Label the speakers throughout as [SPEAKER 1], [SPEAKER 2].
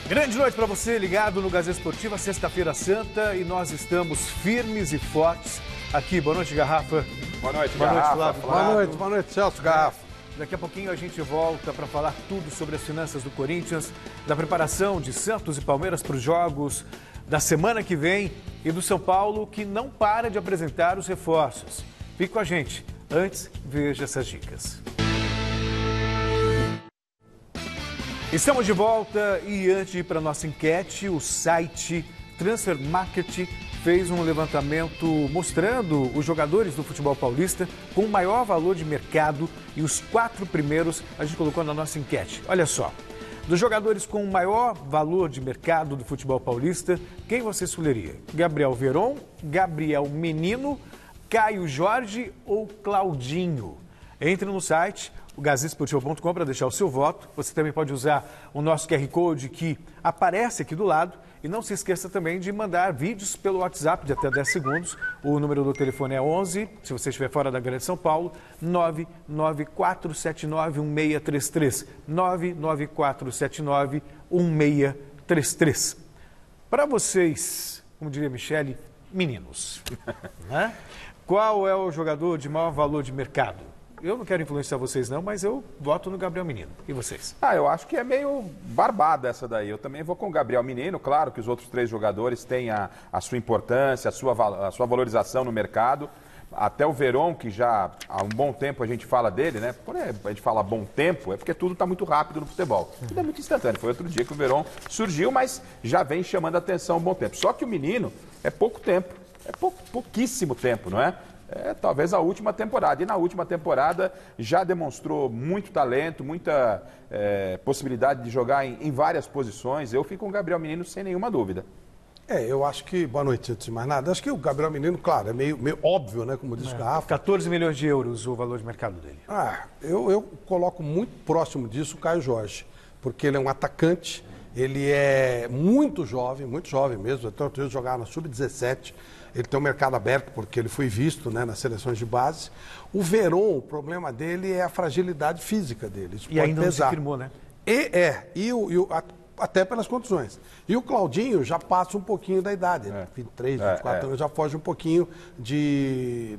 [SPEAKER 1] Grande noite para você, ligado no Gazeta Esportiva, sexta-feira santa, e nós estamos firmes e fortes aqui. Boa noite, Garrafa.
[SPEAKER 2] Boa noite,
[SPEAKER 1] Boa
[SPEAKER 2] Garrafa.
[SPEAKER 1] noite, Flávio.
[SPEAKER 3] Boa noite, Celso, Garrafa.
[SPEAKER 1] Daqui a pouquinho a gente volta para falar tudo sobre as finanças do Corinthians, da preparação de Santos e Palmeiras para os jogos da semana que vem e do São Paulo, que não para de apresentar os reforços. Fique com a gente. Antes, veja essas dicas. Estamos de volta e antes de ir para a nossa enquete, o site Transfer Market fez um levantamento mostrando os jogadores do futebol paulista com o maior valor de mercado e os 4 primeiros a gente colocou na nossa enquete. Olha só, dos jogadores com o maior valor de mercado do futebol paulista, quem você escolheria? Gabriel Veron, Gabriel Menino, Caio Jorge ou Claudinho? Entre no site o gazetesportivo.com para deixar o seu voto. Você também pode usar o nosso QR Code que aparece aqui do lado. E não se esqueça também de mandar vídeos pelo WhatsApp de até 10 segundos. O número do telefone é 11, se você estiver fora da Grande São Paulo, 994791633. 994791633. Para vocês, como diria Michele, meninos, né? Qual é o jogador de maior valor de mercado? Eu não quero influenciar vocês não, mas eu voto no Gabriel Menino. E vocês?
[SPEAKER 2] Eu acho que é meio barbada essa daí. Eu também vou com o Gabriel Menino. Claro que os outros 3 jogadores têm a sua importância, a sua valorização no mercado. Até o Veron, que já há um bom tempo a gente fala dele, né? Quando a gente fala bom tempo, é porque tudo está muito rápido no futebol. Tudo é muito instantâneo. Foi outro dia que o Veron surgiu, mas já vem chamando a atenção há um bom tempo. Só que o Menino é pouco tempo. É pouquíssimo tempo, não é? Talvez a última temporada. E na última temporada já demonstrou muito talento, muita possibilidade de jogar em várias posições. Eu fico com o Gabriel Menino sem nenhuma dúvida.
[SPEAKER 3] Eu acho que... Boa noite, antes de mais nada. Acho que o Gabriel Menino, claro, é meio óbvio, né? Como diz o Garrafa.
[SPEAKER 1] 14 milhões de euros o valor de mercado dele.
[SPEAKER 3] Eu coloco muito próximo disso o Caio Jorge, porque ele é um atacante, ele é muito jovem mesmo, até outro dia jogar na Sub-17. Ele tem um mercado aberto, porque ele foi visto, né, nas seleções de base. O Veron, o problema dele é a fragilidade física dele. Isso
[SPEAKER 1] e
[SPEAKER 3] pode
[SPEAKER 1] ainda
[SPEAKER 3] pesar.
[SPEAKER 1] Não se firmou, né?
[SPEAKER 3] Até pelas condições. E o Claudinho já passa um pouquinho da idade, 23, 24 anos, já foge um pouquinho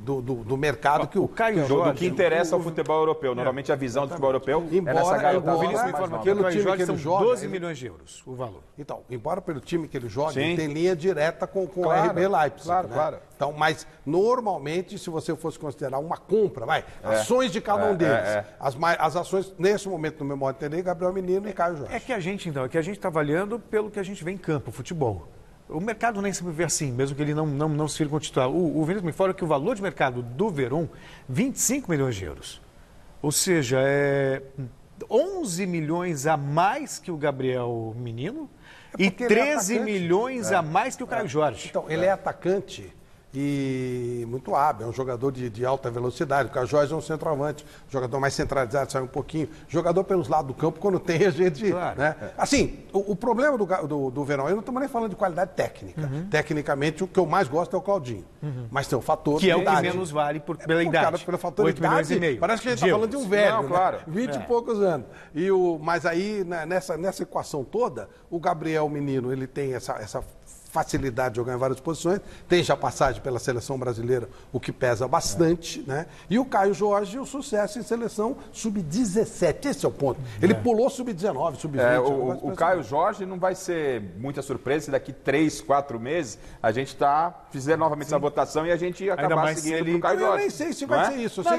[SPEAKER 3] do mercado que o
[SPEAKER 1] Caio Jorge...
[SPEAKER 2] Do que interessa ao futebol europeu. Normalmente a visão do futebol europeu é nessa garotada.
[SPEAKER 1] O Vinícius me informa que pelo time que ele joga, 12 milhões de euros o valor.
[SPEAKER 3] Então, embora pelo time que ele joga, ele tem linha direta com o RB Leipzig. Claro. Então, mas normalmente, se você fosse considerar uma compra, ações de cada um deles, as ações, nesse momento, no meu modo de entender, Gabriel Menino e Caio Jorge.
[SPEAKER 1] É que a gente está avaliando pelo que a gente vê em campo, futebol. O mercado nem sempre vê assim, mesmo que ele não se firme com o titular. O Vinícius me fala que o valor de mercado do Veron, 25 milhões de euros. Ou seja, 11 milhões a mais que o Gabriel Menino e 13 milhões a mais que o Caio Jorge.
[SPEAKER 3] Então, ele é atacante e muito hábil, é um jogador de alta velocidade. O Caio Jorge é um centroavante, jogador mais centralizado, sai um pouquinho. Jogador pelos lados do campo, quando tem a gente...
[SPEAKER 1] Claro.
[SPEAKER 3] Né? Assim, o problema do Verão, eu não estamos nem falando de qualidade técnica. Tecnicamente, o que eu mais gosto é o Claudinho. Mas tem o fator
[SPEAKER 1] que
[SPEAKER 3] de
[SPEAKER 1] é o
[SPEAKER 3] idade.
[SPEAKER 1] que menos vale pela idade.
[SPEAKER 3] Pelo fator
[SPEAKER 1] 8
[SPEAKER 3] de idade,
[SPEAKER 1] milhões e meio.
[SPEAKER 3] parece que a gente está falando de um velho,
[SPEAKER 2] Não, claro.
[SPEAKER 3] 20 e poucos anos. Mas aí, nessa equação toda, o Gabriel Menino, ele tem essa facilidade de jogar em várias posições, tem já passagem pela seleção brasileira, o que pesa bastante, né? E o Caio Jorge, o sucesso em seleção sub-17, esse é o ponto. Ele pulou sub-19, sub-20.
[SPEAKER 2] O Caio Jorge não vai ser muita surpresa se daqui 3, 4 meses a gente fizer novamente essa votação e a gente acabar seguindo pro Caio Jorge.
[SPEAKER 3] Eu nem sei se vai ser isso. Eu sei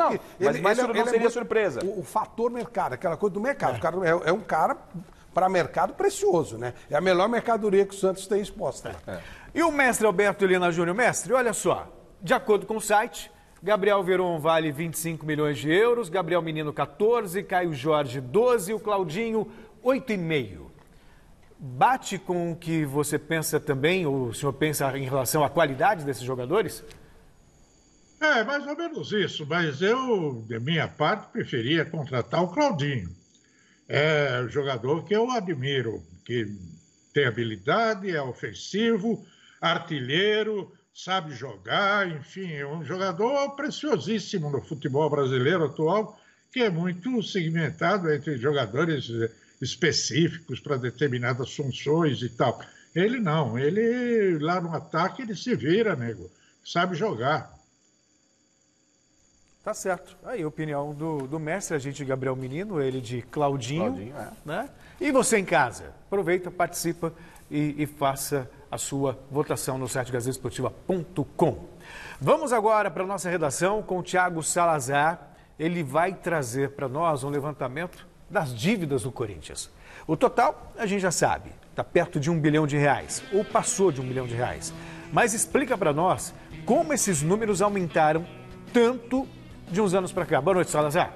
[SPEAKER 3] que
[SPEAKER 2] mas não seria surpresa.
[SPEAKER 3] O fator mercado, aquela coisa do mercado. O cara é um cara... para mercado precioso, né? É a melhor mercadoria que o Santos tem exposta.
[SPEAKER 1] E o mestre Alberto Helena Júnior? Mestre, olha só, de acordo com o site, Gabriel Veron vale 25 milhões de euros, Gabriel Menino 14, Caio Jorge 12, o Claudinho 8,5. Bate com o que você pensa também, ou o senhor pensa em relação à qualidade desses jogadores?
[SPEAKER 4] Mais ou menos isso, mas eu, de minha parte, preferia contratar o Claudinho. É um jogador que eu admiro, que tem habilidade, é ofensivo, artilheiro, sabe jogar, enfim, é um jogador preciosíssimo no futebol brasileiro atual, que é muito segmentado entre jogadores específicos para determinadas funções e tal. Ele não, ele lá no ataque ele se vira, nego, sabe jogar.
[SPEAKER 1] Tá certo. Aí a opinião do mestre, a gente de Gabriel Menino, ele de Claudinho, né? E você em casa, aproveita, participa e faça a sua votação no site gazetesportiva.com. Vamos agora para a nossa redação com o Thiago Salazar. Ele vai trazer para nós um levantamento das dívidas do Corinthians. O total, a gente já sabe, está perto de R$1 bilhão, ou passou de R$1 bilhão. Mas explica para nós como esses números aumentaram tanto de uns anos para cá. Boa noite, Salazar.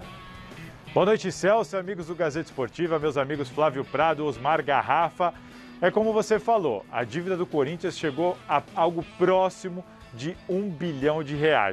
[SPEAKER 5] Boa noite, Celso, amigos do Gazeta Esportiva, meus amigos Flávio Prado, Osmar Garrafa. É como você falou, a dívida do Corinthians chegou a algo próximo de R$1 bilhão.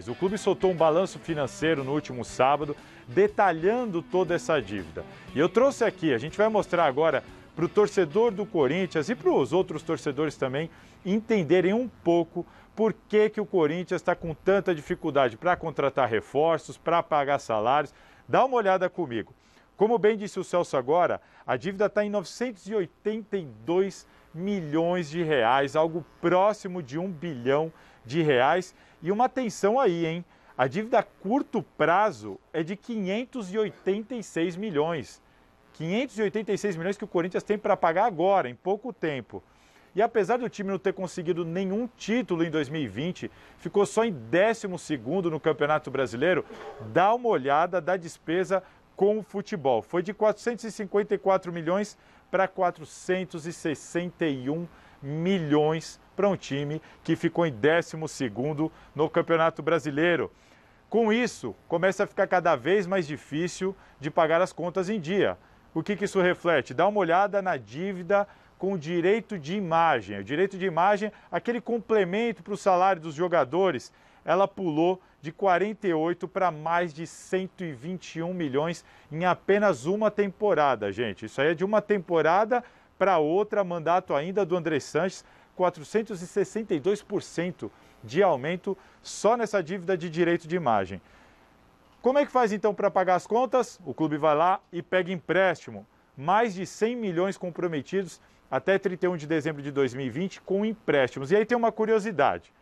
[SPEAKER 5] O clube soltou um balanço financeiro no último sábado, detalhando toda essa dívida. E eu trouxe aqui, a gente vai mostrar agora para o torcedor do Corinthians e para os outros torcedores também entenderem um pouco por que o Corinthians está com tanta dificuldade para contratar reforços, para pagar salários. Dá uma olhada comigo. Como bem disse o Celso agora, a dívida está em 982 milhões de reais, algo próximo de R$1 bilhão. E uma atenção aí, hein? A dívida a curto prazo é de 586 milhões. 586 milhões que o Corinthians tem para pagar agora, em pouco tempo. E apesar do time não ter conseguido nenhum título em 2020, ficou só em 12º no Campeonato Brasileiro, dá uma olhada da despesa com o futebol. Foi de 454 milhões para 461 milhões para um time que ficou em 12º no Campeonato Brasileiro. Com isso, começa a ficar cada vez mais difícil de pagar as contas em dia. O que isso reflete? Dá uma olhada na dívida com o direito de imagem. O direito de imagem, aquele complemento para o salário dos jogadores, ela pulou de 48 para mais de 121 milhões em apenas uma temporada, gente. Isso aí é de uma temporada para outra, mandato ainda do André Sanches, 462% de aumento só nessa dívida de direito de imagem. Como é que faz então para pagar as contas? O clube vai lá e pega empréstimo. Mais de 100 milhões comprometidos até 31 de dezembro de 2020 com empréstimos. E aí tem uma curiosidade.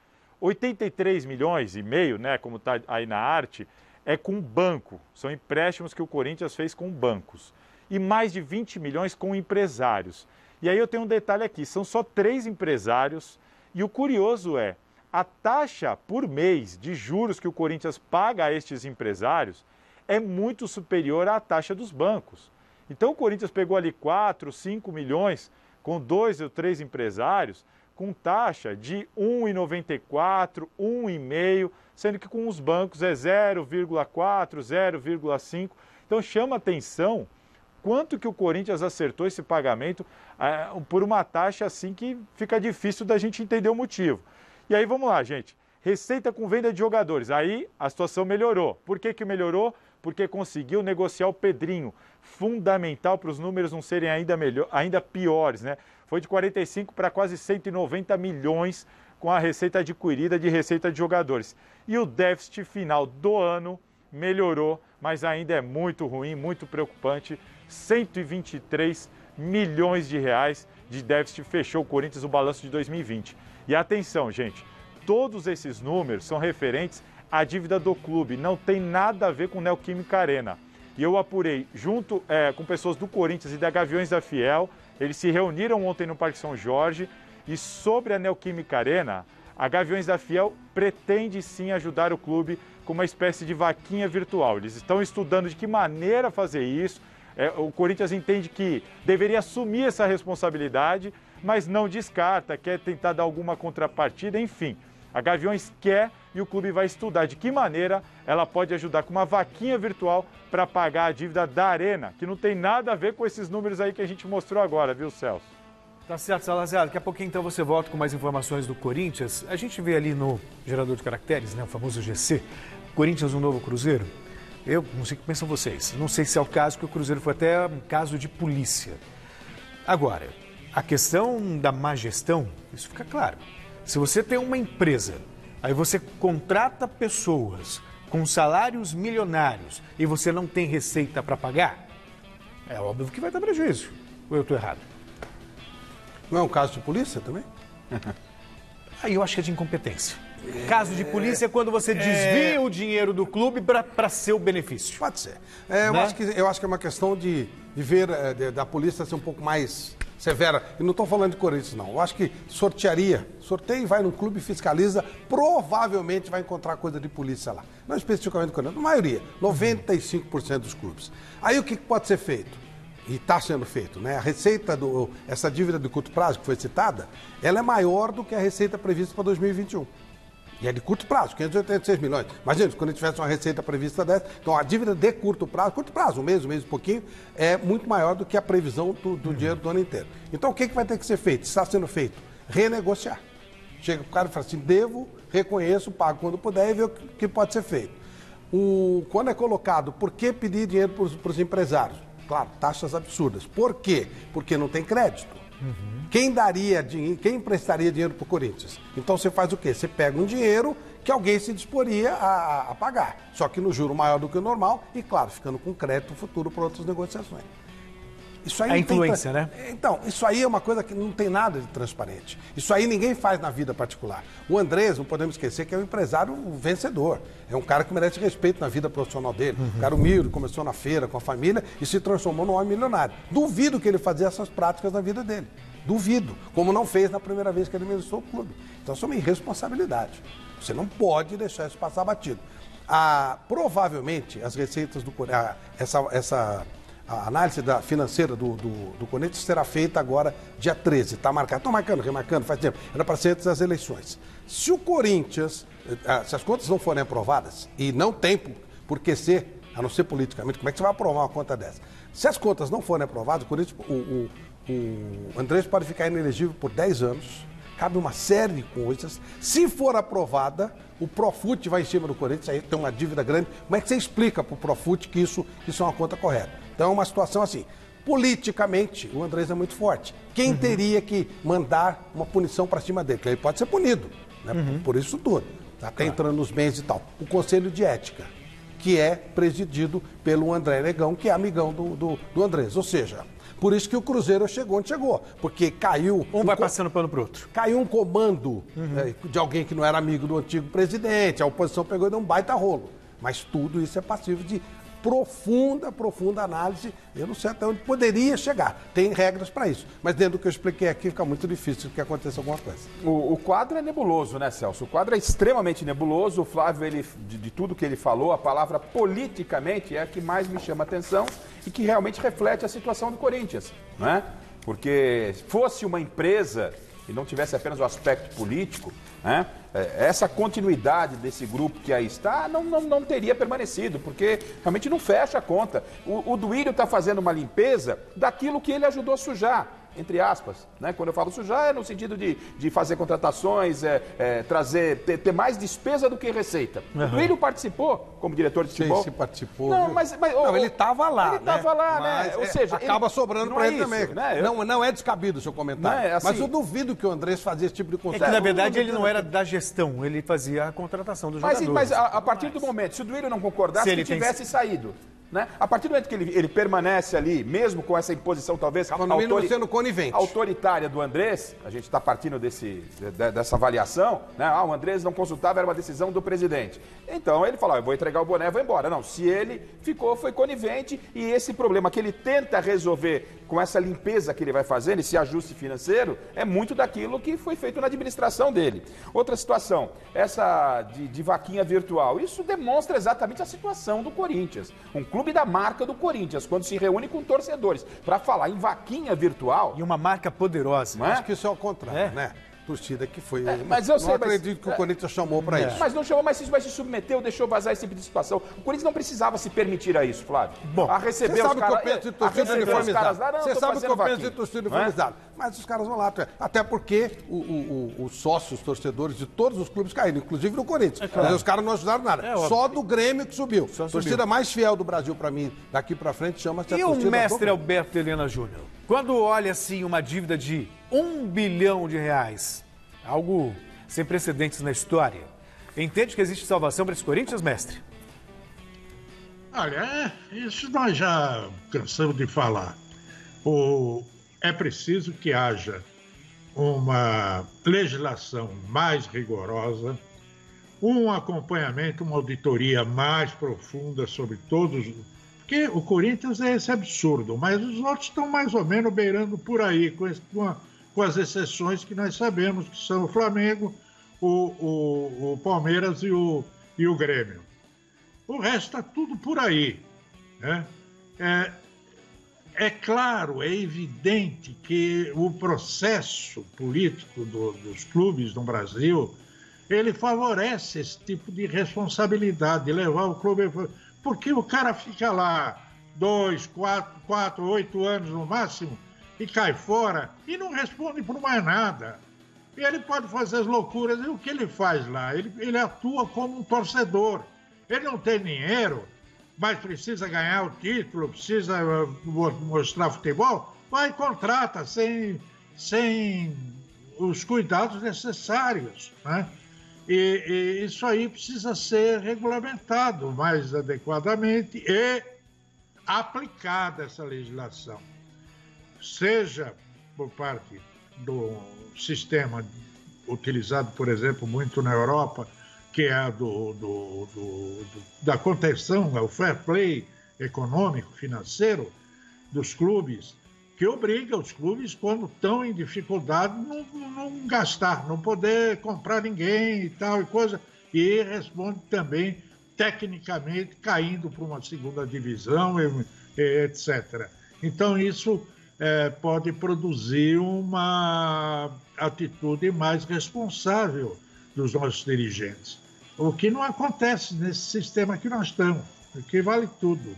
[SPEAKER 5] 83 milhões e meio, né, como está aí na arte, é com banco. São empréstimos que o Corinthians fez com bancos. E mais de 20 milhões com empresários. E aí eu tenho um detalhe aqui, são só 3 empresários e o curioso é, a taxa por mês de juros que o Corinthians paga a estes empresários é muito superior à taxa dos bancos. Então o Corinthians pegou ali 4, 5 milhões com 2 ou 3 empresários com taxa de 1,94, 1,5, sendo que com os bancos é 0,4, 0,5. Então chama atenção quanto que o Corinthians acertou esse pagamento por uma taxa assim que fica difícil da gente entender o motivo. E aí vamos lá, gente. Receita com venda de jogadores. Aí a situação melhorou. Por que melhorou? Porque conseguiu negociar o Pedrinho. Fundamental para os números não serem ainda piores, né? Foi de 45 para quase 190 milhões com a receita adquirida de receita de jogadores. E o déficit final do ano melhorou, mas ainda é muito ruim, muito preocupante. 123 milhões de reais de déficit fechou o Corinthians no balanço de 2020. E atenção, gente, todos esses números são referentes à dívida do clube, não tem nada a ver com Neoquímica Arena. E eu apurei junto com pessoas do Corinthians e da Gaviões da Fiel, eles se reuniram ontem no Parque São Jorge e sobre a Neoquímica Arena, a Gaviões da Fiel pretende sim ajudar o clube com uma espécie de vaquinha virtual. Eles estão estudando de que maneira fazer isso. O Corinthians entende que deveria assumir essa responsabilidade, mas não descarta, quer tentar dar alguma contrapartida, enfim. A Gaviões quer e o clube vai estudar de que maneira ela pode ajudar com uma vaquinha virtual para pagar a dívida da Arena, que não tem nada a ver com esses números aí que a gente mostrou agora, viu, Celso?
[SPEAKER 1] Tá certo, Salazar. Daqui a pouquinho então você volta com mais informações do Corinthians. A gente vê ali no gerador de caracteres, né, o famoso GC, Corinthians um novo Cruzeiro. Eu não sei o que pensam vocês. Não sei se é o caso, que o Cruzeiro foi até um caso de polícia. Agora, a questão da má gestão, isso fica claro. Se você tem uma empresa, aí você contrata pessoas com salários milionários e você não tem receita para pagar, É óbvio que vai dar prejuízo. Ou eu estou errado?
[SPEAKER 3] Não é um caso de polícia também?
[SPEAKER 1] Aí eu acho que é de incompetência. Caso de polícia é quando você desvia o dinheiro do clube para seu benefício.
[SPEAKER 3] Pode ser. Eu acho que é uma questão de ver da polícia ser um pouco mais severa. E não estou falando de Corinthians, não. Eu acho que sorteia e vai num clube, fiscaliza, provavelmente vai encontrar coisa de polícia lá. Não especificamente do Corinthians, a maioria, 95% dos clubes. Aí o que pode ser feito? E está sendo feito, né? A receita, essa dívida de curto prazo que foi citada, ela é maior do que a receita prevista para 2021. E é de curto prazo, 586 milhões. Imagina, quando a gente tivesse uma receita prevista dessa, então a dívida de curto prazo, um mês e pouquinho, é muito maior do que a previsão do dinheiro do ano inteiro. Então o que vai ter que ser feito? Está sendo feito? Renegociar. Chega o cara e fala assim, devo, reconheço, pago quando puder e vê o que pode ser feito. Quando é colocado, por que pedir dinheiro para os empresários? Claro, taxas absurdas. Por quê? Porque não tem crédito. Quem emprestaria dinheiro para o Corinthians? Então você faz o quê? Você pega um dinheiro que alguém se disporia a pagar, só que no juro maior do que o normal e, claro, ficando com crédito futuro para outras negociações. Isso aí
[SPEAKER 1] a influência, né?
[SPEAKER 3] Então, isso aí é uma coisa que não tem nada de transparente. Isso aí ninguém faz na vida particular. O Andrés, não podemos esquecer que é um empresário vencedor. É um cara que merece respeito na vida profissional dele. Um cara humilde, começou na feira com a família e se transformou num homem milionário. Duvido que ele fazia essas práticas na vida dele. Duvido. Como não fez na primeira vez que ele administrou o clube. Então, isso é uma irresponsabilidade. Você não pode deixar isso passar batido. Provavelmente, as receitas do Corinthians, a análise financeira do Corinthians será feita agora, dia 13. Está marcado. Estão marcando, remarcando, faz tempo. Era para ser antes das eleições. Se o Corinthians, se as contas não forem aprovadas, e não tem por que ser, a não ser politicamente, como é que você vai aprovar uma conta dessa? Se as contas não forem aprovadas, o Corinthians, o Andrés pode ficar inelegível por 10 anos. Cabe uma série de coisas. Se for aprovada, o Profut vai em cima do Corinthians, aí tem uma dívida grande. Como é que você explica para o Profut que isso é uma conta correta? Então é uma situação assim. Politicamente, o Andrés é muito forte. Quem teria que mandar uma punição para cima dele? Porque ele pode ser punido, né? Por isso tudo. Até entrando nos bens e tal. O Conselho de Ética, que é presidido pelo André Negão, que é amigão do Andrés. Ou seja, por isso que o Cruzeiro chegou onde chegou. Porque caiu...
[SPEAKER 1] Um vai passando pano pro outro.
[SPEAKER 3] Caiu um comando de alguém que não era amigo do antigo presidente. A oposição pegou e deu um baita rolo. Mas tudo isso é passível de profunda análise. Eu não sei até onde poderia chegar. Tem regras para isso. Mas dentro do que eu expliquei aqui, fica muito difícil que aconteça alguma coisa.
[SPEAKER 2] O quadro é nebuloso, né, Celso? O quadro é extremamente nebuloso. O Flávio, de tudo que ele falou, a palavra politicamente é a que mais me chama a atenção e que realmente reflete a situação do Corinthians, né? Porque se fosse uma empresa e não tivesse apenas o aspecto político, né? Essa continuidade desse grupo que aí está não teria permanecido, porque realmente não fecha a conta. O Duílio está fazendo uma limpeza daquilo que ele ajudou a sujar, entre aspas, né? Quando eu falo sujar é no sentido de fazer contratações, ter mais despesa do que receita. O Duílio participou como diretor de futebol.
[SPEAKER 3] Sim, participou.
[SPEAKER 2] Não,
[SPEAKER 3] não, ele estava lá.
[SPEAKER 2] Ele estava lá,
[SPEAKER 3] mas,
[SPEAKER 2] né? Ou seja,
[SPEAKER 3] acaba sobrando para ele
[SPEAKER 2] isso,
[SPEAKER 3] também.
[SPEAKER 2] Né?
[SPEAKER 3] Não é descabido o seu comentário.
[SPEAKER 2] Assim,
[SPEAKER 3] mas eu duvido que o Andrés fazia esse tipo de contrato.
[SPEAKER 1] É que, na verdade, ele não era da gestão, ele fazia a contratação dos jogadores.
[SPEAKER 2] Mas a partir do momento, se o Duílio não concordasse, ele tivesse saído. Né? A partir do momento que ele permanece ali, mesmo com essa imposição talvez
[SPEAKER 3] sendo conivente.
[SPEAKER 2] Autoritária do Andrés, a gente está partindo dessa avaliação, né? O Andrés não consultava, era uma decisão do presidente. Então ele falou, eu vou entregar o boné, vou embora. Não, se ele ficou, foi conivente e esse problema que ele tenta resolver com essa limpeza que ele vai fazendo, esse ajuste financeiro, é muito daquilo que foi feito na administração dele. Outra situação, essa de vaquinha virtual, isso demonstra exatamente a situação do Corinthians. Um clube da marca do Corinthians, quando se reúne com torcedores para falar em vaquinha virtual.
[SPEAKER 1] E uma marca poderosa.
[SPEAKER 3] Acho que isso é o contrário, né? Torcida que foi.
[SPEAKER 2] Mas eu sei,
[SPEAKER 3] acredito que o Corinthians chamou para isso.
[SPEAKER 2] Mas não chamou, mas se submeteu, deixou vazar esse tipo de situação. O Corinthians não precisava se permitir a isso, Flávio.
[SPEAKER 3] Bom,
[SPEAKER 2] a receber os caras.
[SPEAKER 3] Você sabe que eu penso de torcida uniformizada. Você sabe que eu penso de torcida uniformizada. Mas os caras vão lá. Até porque os sócios, torcedores de todos os clubes caíram, inclusive no Corinthians. Mas os caras não ajudaram nada. Só do Grêmio que subiu. A torcida mais fiel do Brasil para mim, daqui para frente, chama-se a torcida.
[SPEAKER 1] E o mestre Alberto Helena Júnior? Quando olha assim uma dívida de R$1 bilhão, algo sem precedentes na história, entende que existe salvação para esse Corinthians, mestre?
[SPEAKER 4] Olha, isso nós já cansamos de falar. É preciso que haja uma legislação mais rigorosa, um acompanhamento, uma auditoria mais profunda sobre todos. Porque o Corinthians é esse absurdo, mas os outros estão mais ou menos beirando por aí, com as exceções que nós sabemos, que são o Flamengo, o Palmeiras e o Grêmio. O resto está tudo por aí, né? É claro, é evidente que o processo político dos clubes no Brasil, ele favorece esse tipo de responsabilidade, de levar o clube... Porque o cara fica lá 2, 4, 8 anos no máximo e cai fora e não responde por mais nada. E ele pode fazer as loucuras. E o que ele faz lá? Ele atua como um torcedor. Ele não tem dinheiro, mas precisa ganhar o título, precisa mostrar futebol, vai e contrata sem os cuidados necessários, né? E isso aí precisa ser regulamentado mais adequadamente e aplicada essa legislação, seja por parte do sistema utilizado, por exemplo, muito na Europa, que é da contenção, o fair play econômico, financeiro dos clubes, que obriga os clubes, quando estão em dificuldade, não gastar, não poder comprar ninguém e tal e coisa, e responde também tecnicamente caindo para uma segunda divisão, etc. Então isso pode produzir uma atitude mais responsável dos nossos dirigentes, o que não acontece nesse sistema que nós estamos, que vale tudo.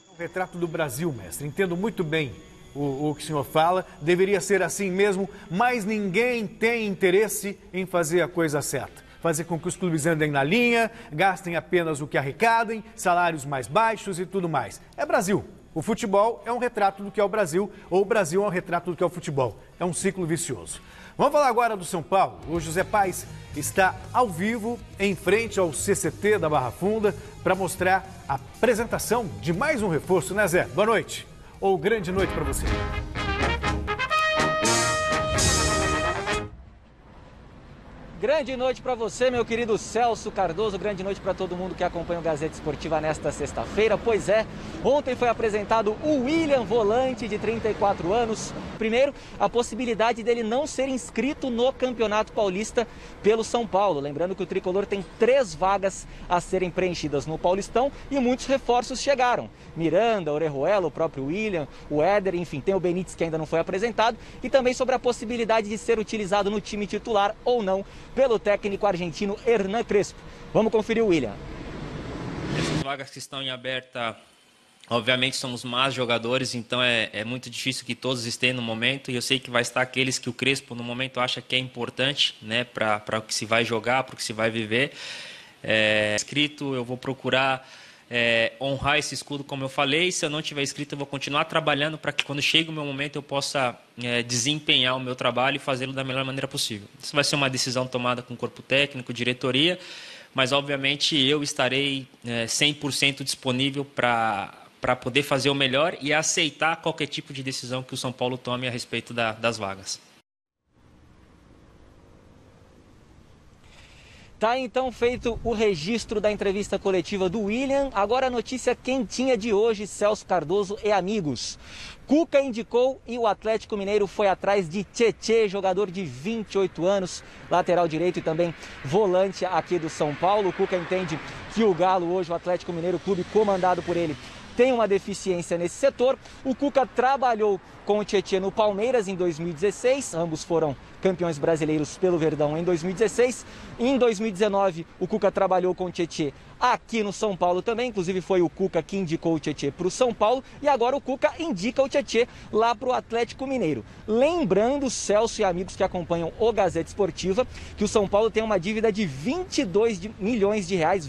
[SPEAKER 1] O retrato do Brasil, mestre, entendo muito bem o que o senhor fala, deveria ser assim mesmo, mas ninguém tem interesse em fazer a coisa certa. Fazer com que os clubes andem na linha, gastem apenas o que arrecadem, salários mais baixos e tudo mais. É Brasil. O futebol é um retrato do que é o Brasil, ou o Brasil é um retrato do que é o futebol. É um ciclo vicioso. Vamos falar agora do São Paulo. O José Paes está ao vivo em frente ao CCT da Barra Funda para mostrar a apresentação de mais um reforço, né, Zé? Boa noite. Ou grande noite para você.
[SPEAKER 6] Grande noite para você, meu querido Celso Cardoso. Grande noite para todo mundo que acompanha o Gazeta Esportiva nesta sexta-feira. Pois é, ontem foi apresentado o William Volante, de 34 anos. Primeiro, a possibilidade dele não ser inscrito no Campeonato Paulista pelo São Paulo. Lembrando que o tricolor tem 3 vagas a serem preenchidas no Paulistão e muitos reforços chegaram. Miranda, Orejuela, o próprio William, o Éder, enfim, tem o Benítez que ainda não foi apresentado. E também sobre a possibilidade de ser utilizado no time titular ou não pelo técnico argentino Hernan Crespo. Vamos conferir o William.
[SPEAKER 7] Essas vagas que estão em aberta, obviamente somos mais jogadores, então é muito difícil que todos estejam no momento, e eu sei que vai estar aqueles que o Crespo no momento acha que é importante, né, para o que se vai jogar, para o que se vai viver. Inscrito, eu vou procurar honrar esse escudo, como eu falei. Se eu não tiver inscrito, eu vou continuar trabalhando para que quando chegue o meu momento eu possa desempenhar o meu trabalho e fazê-lo da melhor maneira possível. Isso vai ser uma decisão tomada com o corpo técnico, diretoria, mas obviamente eu estarei 100% disponível para poder fazer o melhor e aceitar qualquer tipo de decisão que o São Paulo tome a respeito das vagas.
[SPEAKER 6] Tá então feito o registro da entrevista coletiva do William. Agora a notícia quentinha de hoje, Celso Cardoso e amigos. Cuca indicou e o Atlético Mineiro foi atrás de Tietê, jogador de 28 anos, lateral direito e também volante aqui do São Paulo. O Cuca entende que o Galo hoje, o Atlético Mineiro, clube comandado por ele, tem uma deficiência nesse setor. O Cuca trabalhou com o Tietê no Palmeiras em 2016, ambos foram campeões brasileiros pelo Verdão em 2016. Em 2019, o Cuca trabalhou com o Tietê aqui no São Paulo também, inclusive foi o Cuca que indicou o Tietê para o São Paulo, e agora o Cuca indica o Tietê lá para o Atlético Mineiro. Lembrando, Celso e amigos que acompanham o Gazeta Esportiva, que o São Paulo tem uma dívida de 22 milhões de reais,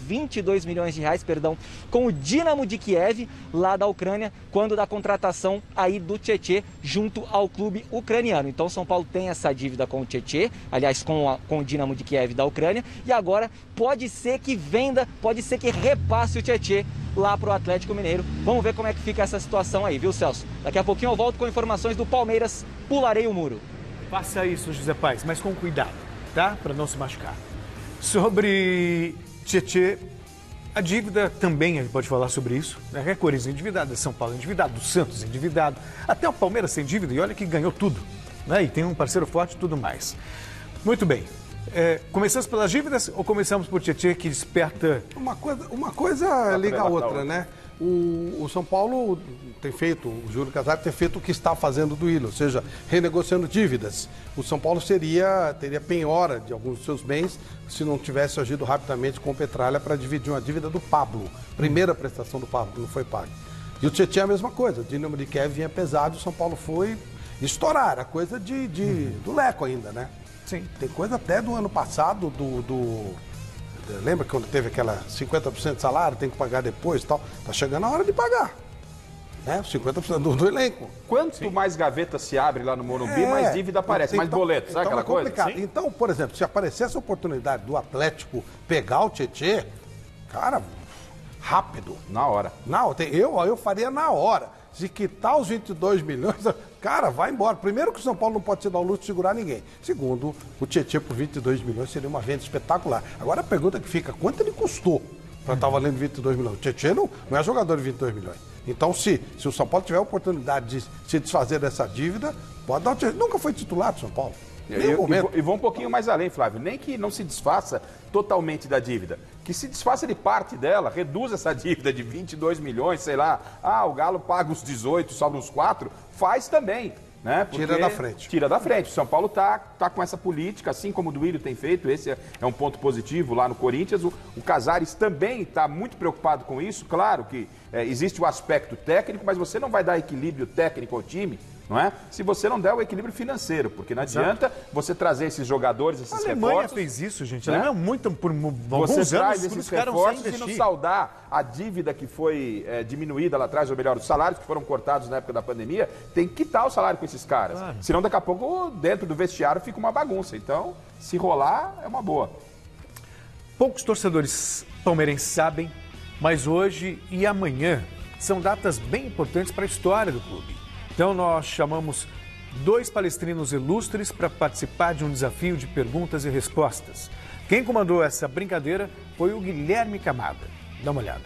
[SPEAKER 6] com o Dinamo de Kiev, lá da Ucrânia, quando da contratação aí do Tietê junto ao clube ucraniano. Então o São Paulo tem essa dívida com o Tietê, aliás, com o Dinamo de Kiev da Ucrânia, e agora pode ser que venda, pode pode ser que repasse o Tietê lá para o Atlético Mineiro. Vamos ver como é que fica essa situação aí, viu, Celso? Daqui a pouquinho eu volto com informações do Palmeiras. Pularei o muro.
[SPEAKER 1] Faça isso, José Paes, mas com cuidado, tá? Para não se machucar. Sobre Tietê, a dívida também, a gente pode falar sobre isso, né? É Corinthians endividado, São Paulo endividado, Santos endividado, até o Palmeiras sem dívida e olha que ganhou tudo, né? E tem um parceiro forte e tudo mais. Muito bem. Começamos pelas dívidas ou começamos por Tietê, que desperta...
[SPEAKER 3] Uma coisa liga a outra, né? O São Paulo tem feito, o Júlio Casares tem feito o que está fazendo do Willian, ou seja, renegociando dívidas. O São Paulo teria penhora de alguns dos seus bens se não tivesse agido rapidamente com o Petralha para dividir uma dívida do Pablo. Primeira prestação do Pablo, que não foi paga. E o Tietê é a mesma coisa, o Dinamo de Kiev vinha pesado, o São Paulo foi estourar, a coisa do Leco ainda, né?
[SPEAKER 1] Sim.
[SPEAKER 3] Tem coisa até do ano passado, lembra quando teve aquela 50% de salário, tem que pagar depois e tal? Tá chegando a hora de pagar. Né? 50% do elenco.
[SPEAKER 2] Quanto mais gaveta se abre lá no Morumbi, mais dívida aparece, mais boleto, sabe aquela coisa?
[SPEAKER 3] Sim. Então, por exemplo, se aparecesse a oportunidade do Atlético pegar o Tietê, cara, rápido.
[SPEAKER 2] Na hora.
[SPEAKER 3] Eu faria na hora. Se quitar os 22 milhões, cara, vai embora. Primeiro que o São Paulo não pode se dar o luxo de segurar ninguém. Segundo, o Tietê por 22 milhões seria uma venda espetacular. Agora a pergunta que fica, quanto ele custou para estar valendo 22 milhões? O Tietê não é jogador de 22 milhões. Então, se o São Paulo tiver a oportunidade de se desfazer dessa dívida, pode dar o Tietê. Nunca foi titular do São Paulo.
[SPEAKER 2] E vou um pouquinho mais além, Flávio. Nem que não se desfaça totalmente da dívida. Que se desfaça de parte dela, reduz essa dívida de 22 milhões, sei lá. O Galo paga os 18, sobra os 4, faz também. Né?
[SPEAKER 3] Tira da frente.
[SPEAKER 2] Tira da frente. O São Paulo tá com essa política, assim como o Duílio tem feito, esse é um ponto positivo lá no Corinthians. O Casares também está muito preocupado com isso. Claro que existe o aspecto técnico, mas você não vai dar equilíbrio técnico ao time, não é? Se você não der o equilíbrio financeiro, porque não adianta você trazer esses jogadores, esses reforços.
[SPEAKER 1] A Alemanha fez isso, gente. A Alemanha muito por alguns
[SPEAKER 2] você traz
[SPEAKER 1] anos,
[SPEAKER 2] esses reforços e não saldar a dívida que foi diminuída lá atrás, ou melhor, os salários que foram cortados na época da pandemia, tem que quitar o salário com esses caras. Claro. Senão daqui a pouco dentro do vestiário fica uma bagunça. Então, se rolar, é uma boa.
[SPEAKER 1] Poucos torcedores palmeirenses sabem, mas hoje e amanhã são datas bem importantes para a história do clube. Então nós chamamos 2 palestrinos ilustres para participar de um desafio de perguntas e respostas. Quem comandou essa brincadeira foi o Guilherme Camada. Dá uma olhada.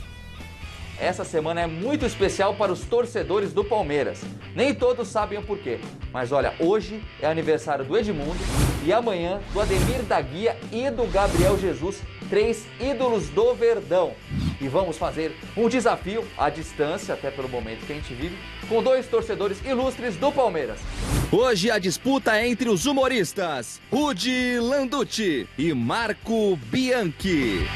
[SPEAKER 8] Essa semana é muito especial para os torcedores do Palmeiras. Nem todos sabem o porquê. Mas olha, hoje é aniversário do Edmundo e amanhã do Ademir da Guia e do Gabriel Jesus, 3 ídolos do Verdão. E vamos fazer um desafio à distância, até pelo momento que a gente vive, com 2 torcedores ilustres do Palmeiras.
[SPEAKER 9] Hoje a disputa é entre os humoristas Rudy Landucci e Marco Bianchi.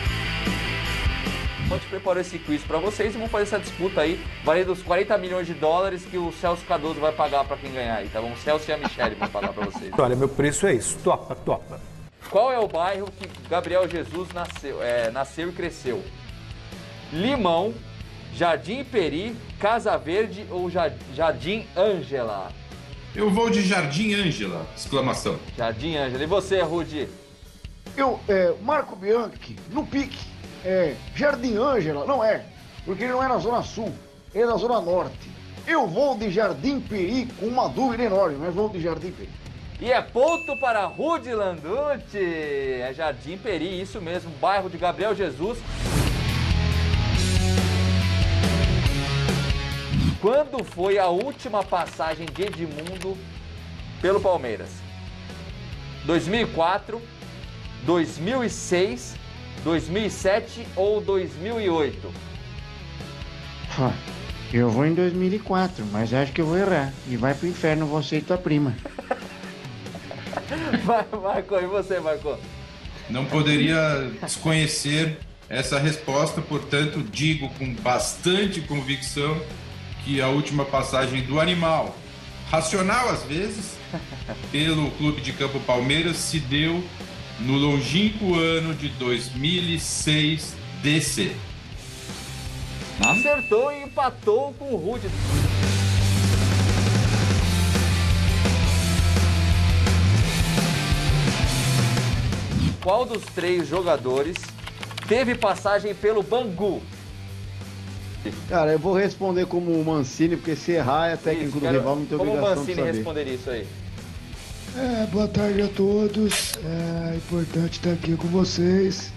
[SPEAKER 8] A gente preparou esse quiz para vocês e vamos fazer essa disputa aí, valendo os 40 milhões de dólares que o Celso Cardoso vai pagar para quem ganhar aí, tá bom? O Celso e a Michele vão pagar para vocês.
[SPEAKER 1] Olha, meu preço é isso. Topa.
[SPEAKER 8] Qual é o bairro que Gabriel Jesus nasceu e cresceu? Limão, Jardim Peri, Casa Verde ou Jardim Ângela?
[SPEAKER 10] Eu vou de Jardim Ângela, exclamação.
[SPEAKER 8] Jardim Ângela. E você, Rudy?
[SPEAKER 11] Marco Bianchi, no pique, Jardim Ângela, não é, porque ele não é na Zona Sul, ele é na Zona Norte. Eu vou de Jardim Peri com uma dúvida enorme, mas vou de Jardim Peri.
[SPEAKER 8] E é ponto para Rudy Landucci, é Jardim Peri, isso mesmo, bairro de Gabriel Jesus. Quando foi a última passagem de Edmundo pelo Palmeiras? 2004, 2006, 2007 ou 2008?
[SPEAKER 11] Eu vou em 2004, mas acho que eu vou errar. E vai pro inferno você e tua prima.
[SPEAKER 8] Marco, e você, Marco?
[SPEAKER 10] Não poderia desconhecer essa resposta, portanto, digo com bastante convicção que a última passagem do animal, racional às vezes, pelo Clube de Campo Palmeiras se deu no longínquo ano de 2006 DC.
[SPEAKER 8] Acertou e empatou com o Rudy. Qual dos 3 jogadores teve passagem pelo Bangu?
[SPEAKER 12] Cara, eu vou responder como o Mancini, porque se errar é técnico do rival, não tem obrigação de saber.
[SPEAKER 8] Como o Mancini responderia isso aí?
[SPEAKER 13] Boa tarde a todos. É importante estar aqui com vocês.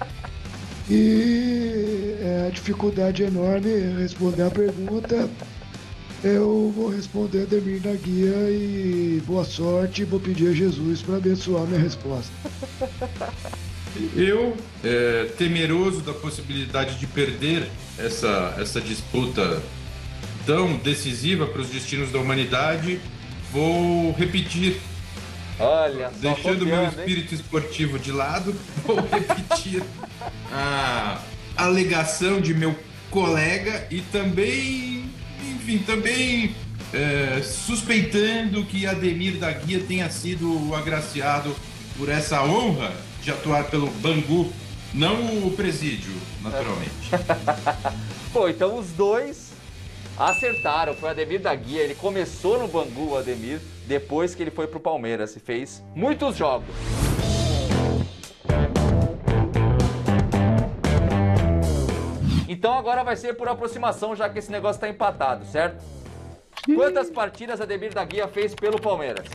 [SPEAKER 13] E a dificuldade enorme é responder a pergunta. Eu vou responder Ademir da Guia e boa sorte. Vou pedir a Jesus para abençoar minha resposta.
[SPEAKER 10] Eu, temeroso da possibilidade de perder essa disputa tão decisiva para os destinos da humanidade, vou repetir.
[SPEAKER 8] Olha, só
[SPEAKER 10] deixando meu espírito esportivo de lado, vou repetir a alegação de meu colega e também, enfim, suspeitando que Ademir da Guia tenha sido agraciado por essa honra de atuar pelo Bangu, não o presídio, naturalmente.
[SPEAKER 8] Pô, então os dois acertaram. Foi o Ademir da Guia. Ele começou no Bangu, o Ademir, depois que ele foi pro Palmeiras e fez muitos jogos. Então agora vai ser por aproximação, já que esse negócio tá empatado, certo? Quantas partidas Ademir da Guia fez pelo Palmeiras?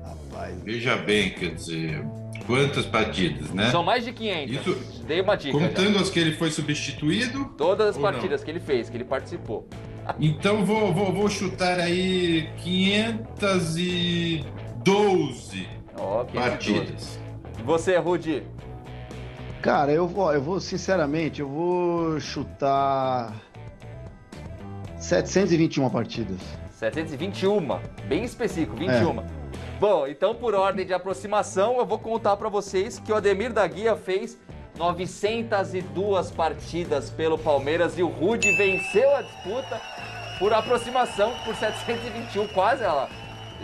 [SPEAKER 10] Rapaz, veja bem, quer dizer, quantas partidas, né?
[SPEAKER 8] São mais de 500.
[SPEAKER 10] Isso,
[SPEAKER 8] dei uma dica.
[SPEAKER 10] Contando
[SPEAKER 8] já.
[SPEAKER 10] As que ele foi substituído?
[SPEAKER 8] Todas as partidas que ele fez, que ele participou.
[SPEAKER 10] Então vou chutar aí 512 partidas.
[SPEAKER 8] E você, Rudi?
[SPEAKER 12] Cara, eu vou sinceramente, eu vou chutar 721 partidas.
[SPEAKER 8] 721, bem específico, 21. Bom, então por ordem de aproximação, eu vou contar pra vocês que o Ademir da Guia fez 902 partidas pelo Palmeiras e o Rudi venceu a disputa por aproximação, por 721, quase ela.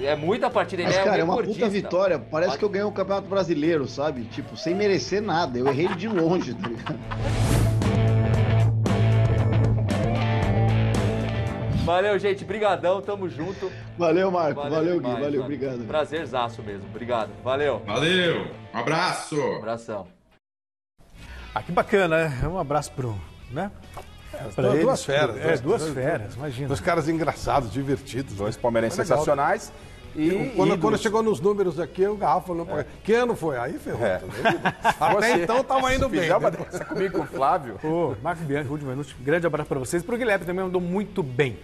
[SPEAKER 8] É muita partida, ele
[SPEAKER 12] Mas, cara, é uma puta vitória. Parece que eu ganhei o Campeonato Brasileiro, sabe? Tipo, sem merecer nada. Eu errei de longe, tá ligado?
[SPEAKER 8] Valeu, gente. Brigadão, tamo junto.
[SPEAKER 12] Valeu, Marco. Valeu, Gui. Valeu,
[SPEAKER 8] mano.
[SPEAKER 12] obrigado.
[SPEAKER 8] Prazerzaço mesmo. Obrigado. Valeu.
[SPEAKER 10] Valeu. Um abraço.
[SPEAKER 8] Abração.
[SPEAKER 1] Ah, que bacana, né? Um abraço pro, né?
[SPEAKER 3] Duas feras.
[SPEAKER 1] Duas feras, imagina.
[SPEAKER 3] Dois caras engraçados, divertidos.
[SPEAKER 2] Dois palmeirenses sensacionais.
[SPEAKER 3] E quando chegou nos números aqui, o Garrafa falou, que ano foi? Aí ferrou. Até então tava indo bem.
[SPEAKER 2] Uma dessa comigo com o Flávio.
[SPEAKER 1] Marco Bianchi, Rudi Menucci, grande abraço para vocês. Pro Guilherme também andou muito bem.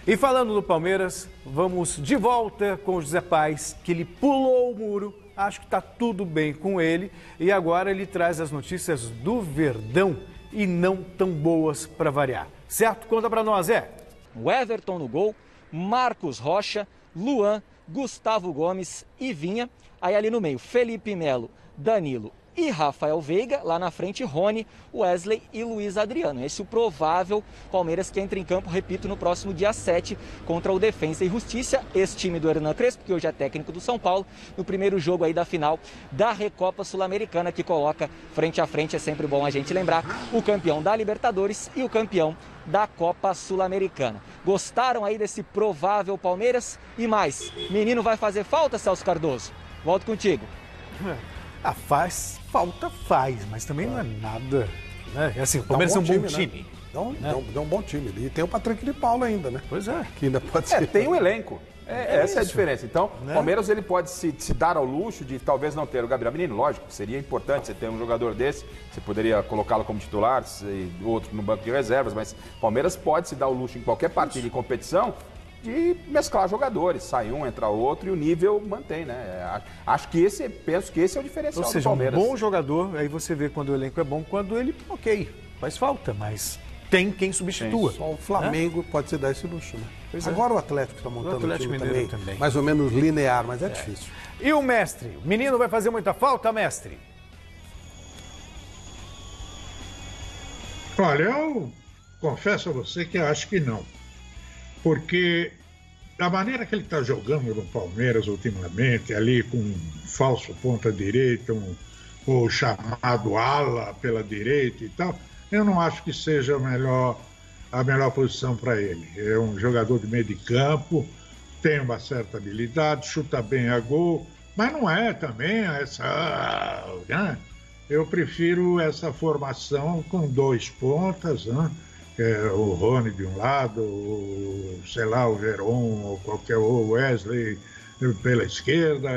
[SPEAKER 1] E falando do Palmeiras, vamos de volta com o José Paes, que ele pulou o muro. Acho que tá tudo bem com ele. E agora ele traz as notícias do Verdão. E não tão boas para variar. Certo? Conta para nós,
[SPEAKER 6] O Everton no gol, Marcos Rocha, Luan, Gustavo Gomes e Vinha. Aí ali no meio, Felipe Melo, Danilo e Rafael Veiga. Lá na frente, Rony, Wesley e Luiz Adriano. Esse é o provável Palmeiras que entra em campo, repito, no próximo dia 7 contra o Defensa e Justiça. Esse time do Hernan Crespo, que hoje é técnico do São Paulo, no primeiro jogo aí da final da Recopa Sul-Americana, que coloca frente a frente, é sempre bom a gente lembrar, o campeão da Libertadores e o campeão da Copa Sul-Americana. Gostaram aí desse provável Palmeiras? E mais, menino vai fazer falta, Celso Cardoso? Volto contigo.
[SPEAKER 1] Faz faz, mas também não é nada, né? Assim, o Palmeiras é um bom time.
[SPEAKER 3] Dá um bom time. E tem o Patrick de Paula ainda, né?
[SPEAKER 1] Pois é.
[SPEAKER 3] Que ainda pode ser.
[SPEAKER 2] Tem um elenco. Essa é a diferença. Então,
[SPEAKER 1] Né?
[SPEAKER 2] o Palmeiras ele pode se dar ao luxo de talvez não ter o Gabriel Menino. Lógico, seria importante você ter um jogador desse. Você poderia colocá-lo como titular e outro no banco de reservas, mas o Palmeiras pode se dar o luxo em qualquer partida de competição de mesclar jogadores. Sai um, entra outro e o nível mantém, né? Penso que esse é o diferencial
[SPEAKER 1] Ou seja,
[SPEAKER 2] do Palmeiras.
[SPEAKER 1] um bom jogador, aí você vê quando o elenco é bom, quando ele, faz falta, mas tem quem substitua.
[SPEAKER 3] Só o Flamengo pode se dar esse luxo, né?
[SPEAKER 1] Pois é.
[SPEAKER 3] Agora o Atlético está montando
[SPEAKER 1] O Atlético
[SPEAKER 3] um time
[SPEAKER 1] Mineiro
[SPEAKER 3] também,
[SPEAKER 1] também.
[SPEAKER 3] mais ou menos linear, mas é difícil.
[SPEAKER 1] E o mestre? O menino vai fazer muita falta, mestre?
[SPEAKER 4] Olha, eu confesso a você que eu acho que não. Porque da maneira que ele está jogando no Palmeiras ultimamente, ali com um falso ponta-direita, o chamado ala pela direita e tal, eu não acho que seja a melhor posição para ele. É um jogador de meio de campo, tem uma certa habilidade, chuta bem a gol, mas não é também essa... Né? eu prefiro essa formação com 2 pontas, né? O Rony de um lado, o Veron, ou qualquer o Wesley pela esquerda,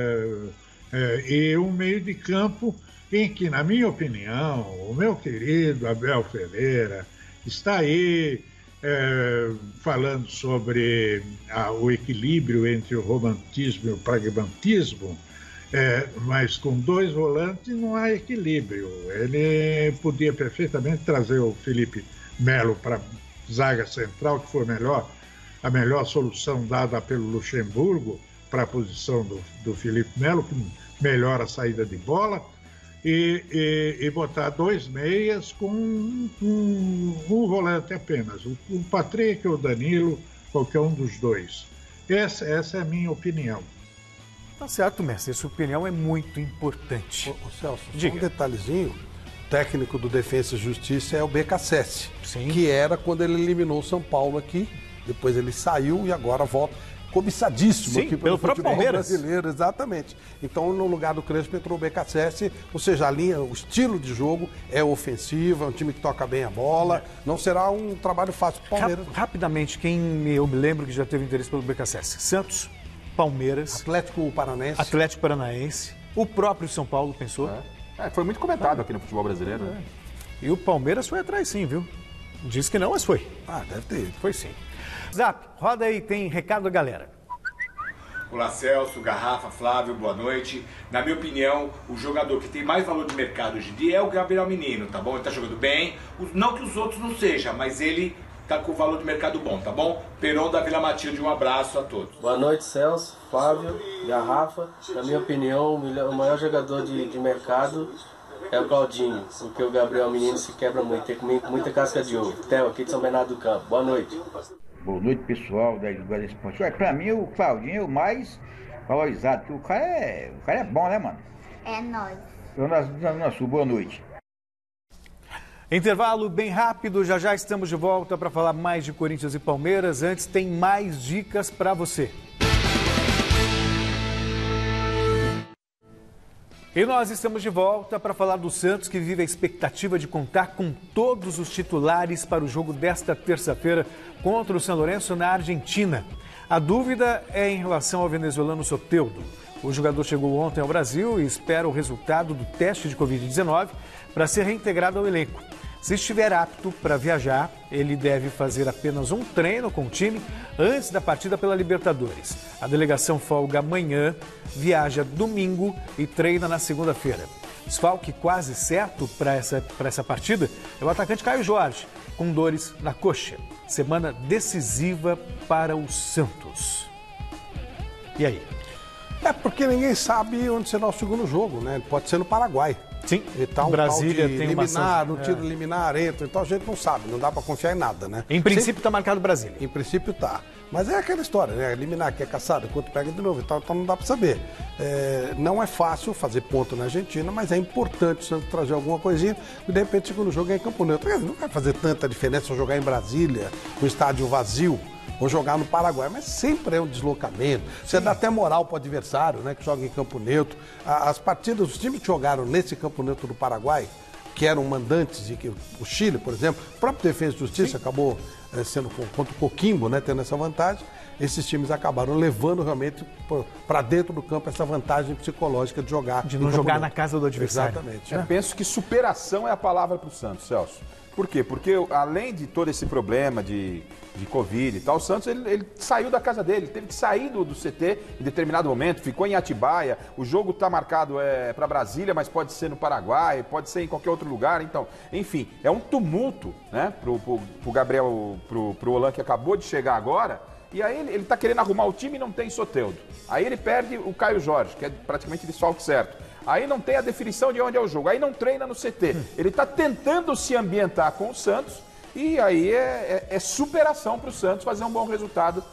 [SPEAKER 4] e um meio de campo em que, na minha opinião, o meu querido Abel Ferreira está aí falando sobre o equilíbrio entre o romantismo e o pragmatismo, mas com 2 volantes não há equilíbrio. Ele podia perfeitamente trazer o Felipe Melo para zaga central, que foi a melhor solução dada pelo Luxemburgo para a posição do Felipe Melo, que melhora a saída de bola, e botar 2 meias com um volante apenas, o Patrick ou o Danilo, qualquer um dos 2. Essa é a minha opinião.
[SPEAKER 1] Tá certo, mestre, essa opinião é muito importante.
[SPEAKER 3] Ô Celso, só um detalhezinho. O técnico do Defensa e Justiça é o BKSS, que era quando ele eliminou o São Paulo aqui, depois ele saiu e agora volta cobiçadíssimo aqui pelo próprio Palmeiras brasileiro, exatamente. Então, no lugar do Crespo entrou o BKSS, ou seja, a linha, o estilo de jogo é ofensivo, é um time que toca bem a bola, não será um trabalho fácil para o Palmeiras.
[SPEAKER 1] Rapidamente, eu me lembro que já teve interesse pelo BKSS? Santos, Palmeiras,
[SPEAKER 3] Atlético Paranaense,
[SPEAKER 1] o próprio São Paulo pensou.
[SPEAKER 2] Foi muito comentado aqui no futebol brasileiro. Né?
[SPEAKER 1] E o Palmeiras foi atrás sim, viu? Disse que não, mas foi.
[SPEAKER 3] Deve ter.
[SPEAKER 1] Foi sim. Zap, roda aí, tem recado da galera.
[SPEAKER 14] Olá, Celso, Garrafa, Flávio, boa noite. Na minha opinião, o jogador que tem mais valor de mercado hoje em dia é o Gabriel Menino, tá bom? Ele tá jogando bem. Não que os outros não sejam, mas ele tá com valor de mercado bom, tá bom? Peron da Vila Matilde, um abraço a todos.
[SPEAKER 15] Boa noite, Celso, Flávio, Garrafa. Na minha opinião, o maior jogador de mercado é o Claudinho, porque o Gabriel Menino se quebra muito, tem muita casca de ovo. Theo, aqui de São Bernardo do Campo. Boa noite.
[SPEAKER 16] Boa noite, pessoal da Guarda Esporte. Pra mim, o Claudinho é o mais valorizado, porque o cara é bom, né, mano?
[SPEAKER 17] É nóis.
[SPEAKER 16] Nosso, boa noite.
[SPEAKER 1] Intervalo bem rápido, já estamos de volta para falar mais de Corinthians e Palmeiras. Antes, tem mais dicas para você. E nós estamos de volta para falar do Santos, que vive a expectativa de contar com todos os titulares para o jogo desta terça-feira contra o São Lourenço na Argentina. A dúvida é em relação ao venezuelano Soteldo. O jogador chegou ontem ao Brasil e espera o resultado do teste de Covid-19 para ser reintegrado ao elenco. Se estiver apto para viajar, ele deve fazer apenas um treino com o time antes da partida pela Libertadores. A delegação folga amanhã, viaja domingo e treina na segunda-feira. Desfalque quase certo para essa partida é o atacante Caio Jorge, com dores na coxa. Semana decisiva para o Santos. E aí?
[SPEAKER 3] Porque ninguém sabe onde será o segundo jogo, né? Pode ser no Paraguai.
[SPEAKER 1] Sim,
[SPEAKER 3] então,
[SPEAKER 1] Brasília tem
[SPEAKER 3] liminar, no tiro liminar, entra, então a gente não sabe, não dá para confiar em nada, né?
[SPEAKER 1] Em princípio está marcado Brasília.
[SPEAKER 3] Em princípio tá. Mas é aquela história, né? Eliminar que é caçada, quanto pega de novo, então não dá para saber. Não é fácil fazer ponto na Argentina, mas é importante o Santos trazer alguma coisinha e de repente o segundo jogo é em Campo Neutro. Não vai fazer tanta diferença jogar em Brasília, com o estádio vazio, ou jogar no Paraguai, mas sempre é um deslocamento. Você dá até moral para o adversário, né, que joga em Campo Neutro. As partidas, os times que jogaram nesse Campo Neutro do Paraguai, que eram mandantes, e que o Chile, por exemplo, o próprio Defensa e Justiça acabou sendo contra o Coquimbo, né, tendo essa vantagem. Esses times acabaram levando realmente para dentro do campo essa vantagem psicológica de jogar.
[SPEAKER 1] De não jogar na casa do adversário.
[SPEAKER 3] Exatamente.
[SPEAKER 2] Eu penso que superação é a palavra para o Santos, Celso. Por quê? Porque além de todo esse problema de Covid e tal, o Santos ele saiu da casa dele, teve que sair do CT em determinado momento, ficou em Atibaia, o jogo está marcado para Brasília, mas pode ser no Paraguai, pode ser em qualquer outro lugar, então, enfim, é um tumulto, né, pro Gabriel, pro Olan que acabou de chegar agora, e aí ele está querendo arrumar o time e não tem Soteldo. Aí ele perde o Caio Jorge, que é praticamente desfalque certo. Aí não tem a definição de onde é o jogo, aí não treina no CT. Ele está tentando se ambientar com o Santos e aí é superação para o Santos fazer um bom resultado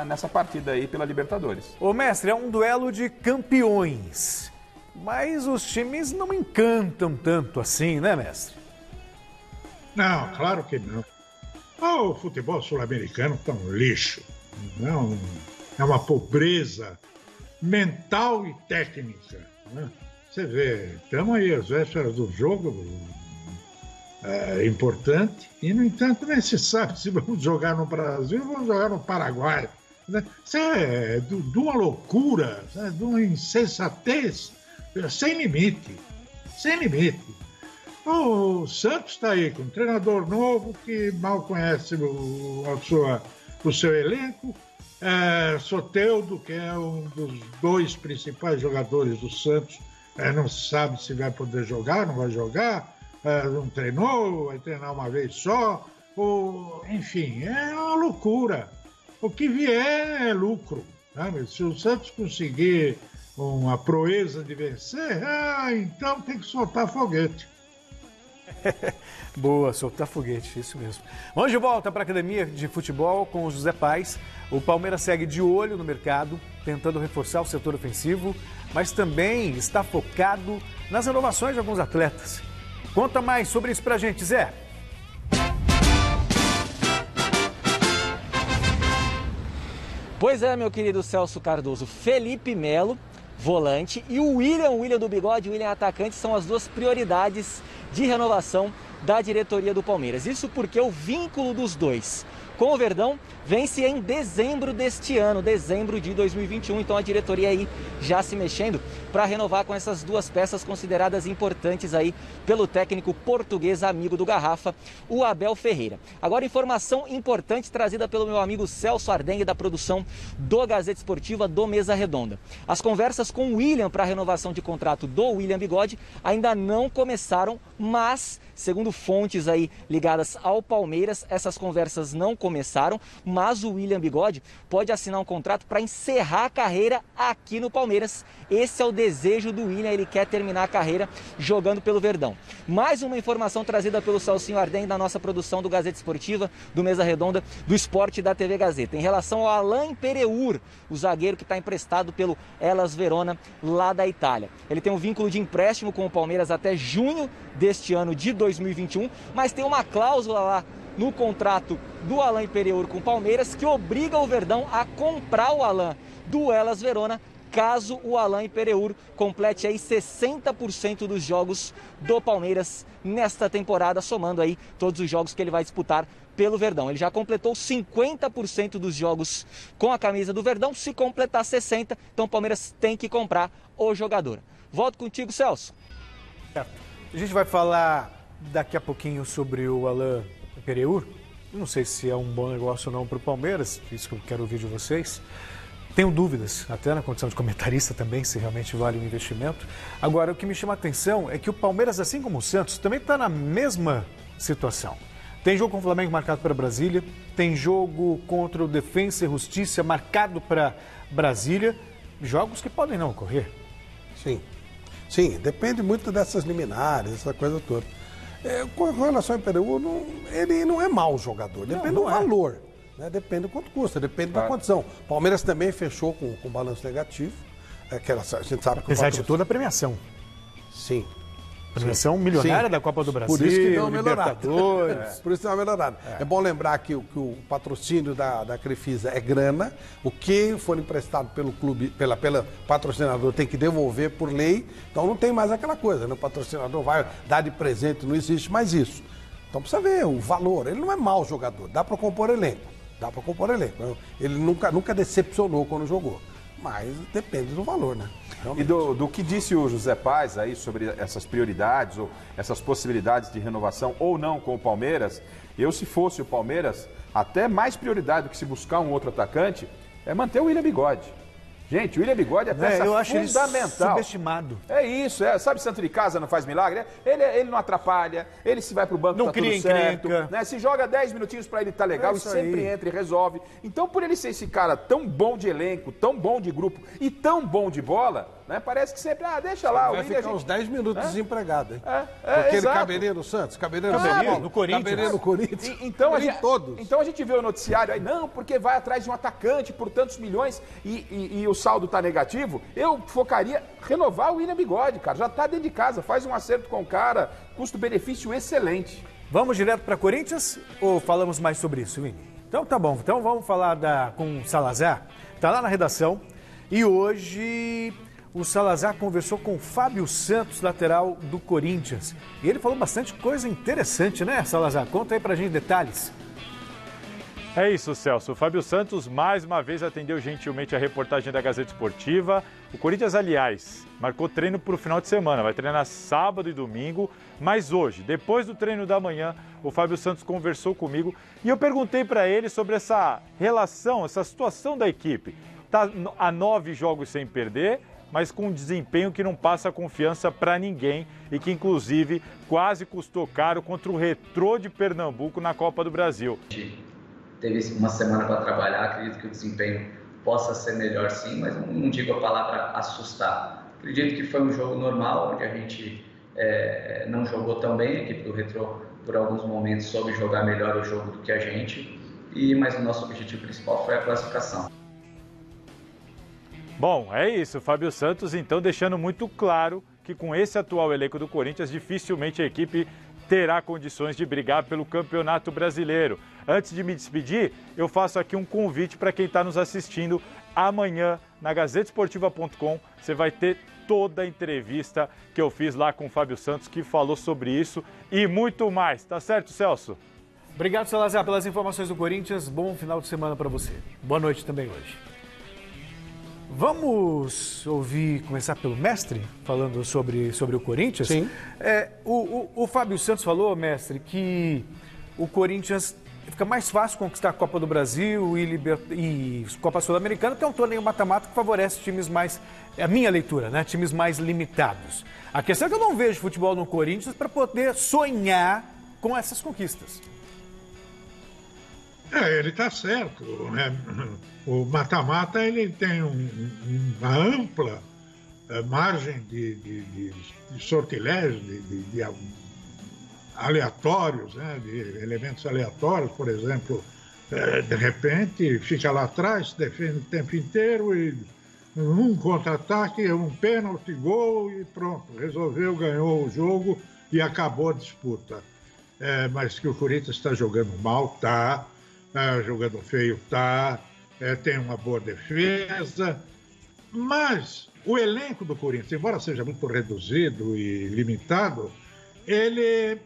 [SPEAKER 2] nessa partida aí pela Libertadores.
[SPEAKER 1] Ô mestre, é um duelo de campeões, mas os times não encantam tanto assim, né, mestre?
[SPEAKER 4] Não, claro que não. O futebol sul-americano está um lixo. É uma pobreza mental e técnica, né? Você vê, estamos aí às vésperas do jogo importante, e, no entanto, nem se sabe se vamos jogar no Brasil ou vamos jogar no Paraguai. Né? Isso é de uma loucura, de uma insensatez sem limite. Sem limite. O Santos está aí com um treinador novo que mal conhece o seu elenco. Soteldo, que é um dos 2 principais jogadores do Santos, não se sabe se vai poder jogar, não vai jogar, não treinou, vai treinar uma vez só. Enfim, é uma loucura. O que vier é lucro. Sabe? Se o Santos conseguir uma proeza de vencer, então tem que soltar foguete.
[SPEAKER 1] Boa, soltar foguete, isso mesmo. Vamos de volta para a Academia de Futebol com o José Paes. O Palmeiras segue de olho no mercado, tentando reforçar o setor ofensivo, mas também está focado nas renovações de alguns atletas. Conta mais sobre isso pra gente, Zé.
[SPEAKER 6] Pois é, meu querido Celso Cardoso, Felipe Melo, volante, e o William do Bigode, o William atacante, são as 2 prioridades de renovação da diretoria do Palmeiras. Isso porque o vínculo dos 2 com o Verdão vence em dezembro deste ano, dezembro de 2021. Então a diretoria aí já se mexendo para renovar com essas 2 peças consideradas importantes aí pelo técnico português amigo do Garrafa, o Abel Ferreira. Agora, informação importante trazida pelo meu amigo Celso Ardengue, da produção do Gazeta Esportiva do Mesa Redonda. As conversas com o William para a renovação de contrato do William Bigode ainda não começaram, mas, segundo fontes aí ligadas ao Palmeiras, essas conversas não começaram, mas o William Bigode pode assinar um contrato para encerrar a carreira aqui no Palmeiras. Esse é o desejo do William, ele quer terminar a carreira jogando pelo Verdão. Mais uma informação trazida pelo Celcinho Arden, da nossa produção do Gazeta Esportiva, do Mesa Redonda, do Esporte da TV Gazeta. Em relação ao Alain Pereur, o zagueiro que está emprestado pelo Hellas Verona, lá da Itália. Ele tem um vínculo de empréstimo com o Palmeiras até junho deste ano de 2021, mas tem uma cláusula lá no contrato do Alain Pereur com o Palmeiras que obriga o Verdão a comprar o Alain do Hellas Verona, caso o Alain Pereur complete aí 60% dos jogos do Palmeiras nesta temporada, somando aí todos os jogos que ele vai disputar pelo Verdão. Ele já completou 50% dos jogos com a camisa do Verdão. Se completar 60%, então o Palmeiras tem que comprar o jogador. Volto contigo, Celso.
[SPEAKER 1] A gente vai falar daqui a pouquinho sobre o Alain Pereur. Não sei se é um bom negócio ou não para o Palmeiras, isso que eu quero ouvir de vocês. Tenho dúvidas, até na condição de comentarista também, se realmente vale o investimento. Agora, o que me chama a atenção é que o Palmeiras, assim como o Santos, também está na mesma situação. Tem jogo com o Flamengo marcado para Brasília, tem jogo contra o Defensa e Justiça marcado para Brasília, jogos que podem não ocorrer.
[SPEAKER 3] Sim, depende muito dessas liminares, essa coisa toda. Com relação ao Pereur, ele não é mau jogador, depende do valor. Né? Depende do quanto custa, depende da condição. Palmeiras também fechou com balanço negativo. A gente sabe que
[SPEAKER 1] apesar de toda a premiação.
[SPEAKER 3] Sim.
[SPEAKER 1] Premiação milionária da Copa do Brasil,
[SPEAKER 3] por isso que deu uma
[SPEAKER 1] Libertadores.
[SPEAKER 3] Por isso que deu uma melhorada. É bom lembrar que o patrocínio da Crefisa é grana. O que for emprestado pelo clube, pela patrocinador, tem que devolver por lei. Então não tem mais aquela coisa, né? O patrocinador vai dar de presente, não existe mais isso. Então precisa ver o valor. Ele não é mau jogador, dá para compor elenco. Ele nunca decepcionou quando jogou. Mas depende do valor, né?
[SPEAKER 2] Realmente. E do que disse o José Paes aí sobre essas prioridades ou essas possibilidades de renovação ou não com o Palmeiras, eu, se fosse o Palmeiras, até mais prioridade do que se buscar um outro atacante é manter o William Bigode. Gente, o William Bigode é peça
[SPEAKER 1] eu acho
[SPEAKER 2] fundamental.
[SPEAKER 1] Ele subestimado.
[SPEAKER 2] É isso, sabe, santo de casa não faz milagre? Ele não atrapalha, ele se vai pro banco,
[SPEAKER 1] não
[SPEAKER 2] tá
[SPEAKER 1] cria
[SPEAKER 2] tudo certo,
[SPEAKER 1] encrenca.
[SPEAKER 2] né? Se joga 10 minutinhos pra ele tá legal e sempre entra e resolve. Então, por ele ser esse cara tão bom de elenco, tão bom de grupo e tão bom de bola, né? Parece que sempre, deixa lá.
[SPEAKER 3] Vai ficar uns 10 minutos desempregado, hein? Porque ele
[SPEAKER 2] exato.
[SPEAKER 3] caberia no Santos, caberia
[SPEAKER 1] no Corinthians.
[SPEAKER 3] Caberia no Corinthians.
[SPEAKER 2] Então a gente vê o noticiário aí, não, porque vai atrás de um atacante por tantos milhões e o saldo tá negativo. Eu focaria renovar o William Bigode, cara. Já tá dentro de casa, faz um acerto com o cara, custo-benefício excelente.
[SPEAKER 1] Vamos direto para Corinthians ou falamos mais sobre isso, Vini? Então tá bom, então vamos falar com o Salazar. Tá lá na redação e hoje o Salazar conversou com o Fábio Santos, lateral do Corinthians. E ele falou bastante coisa interessante, né, Salazar? Conta aí pra gente detalhes.
[SPEAKER 5] É isso, Celso. O Fábio Santos mais uma vez atendeu gentilmente a reportagem da Gazeta Esportiva. O Corinthians, aliás, marcou treino para o final de semana. Vai treinar sábado e domingo. Mas hoje, depois do treino da manhã, o Fábio Santos conversou comigo e eu perguntei para ele sobre essa relação, essa situação da equipe. Está a 9 jogos sem perder, mas com um desempenho que não passa confiança para ninguém e que, inclusive, quase custou caro contra o Retrô de Pernambuco na Copa do Brasil.
[SPEAKER 17] Teve uma semana para trabalhar, acredito que o desempenho possa ser melhor sim, mas não digo a palavra assustar. Acredito que foi um jogo normal, onde a gente não jogou tão bem, a equipe do Retrô por alguns momentos soube jogar melhor o jogo do que a gente, mas o nosso objetivo principal foi a classificação.
[SPEAKER 5] Bom, é isso, Fábio Santos então deixando muito claro que com esse atual elenco do Corinthians dificilmente a equipe terá condições de brigar pelo Campeonato Brasileiro. Antes de me despedir, eu faço aqui um convite para quem está nos assistindo. Amanhã, na GazeteEsportiva.com, você vai ter toda a entrevista que eu fiz lá com o Fábio Santos, que falou sobre isso e muito mais. Tá certo, Celso?
[SPEAKER 1] Obrigado, Salazar, pelas informações do Corinthians. Bom final de semana para você. Boa noite também hoje. Vamos começar pelo mestre, falando sobre o Corinthians?
[SPEAKER 3] Sim.
[SPEAKER 1] O Fábio Santos falou, mestre, que o Corinthians fica mais fácil conquistar a Copa do Brasil e Copa Sul-Americana, que é um torneio mata-mata que favorece times mais, é a minha leitura, né? Times mais limitados. A questão é que eu não vejo futebol no Corinthians para poder sonhar com essas conquistas.
[SPEAKER 4] Ele está certo, né? O mata-mata ele tem uma ampla margem de sortilégio, de aleatórios, né? De elementos aleatórios, por exemplo, de repente fica lá atrás, defende o tempo inteiro e um contra-ataque, um pênalti, gol e pronto, resolveu, ganhou o jogo e acabou a disputa. Mas que o Corinthians está jogando mal, tá jogando feio, tem uma boa defesa, mas o elenco do Corinthians, embora seja muito reduzido e limitado, ele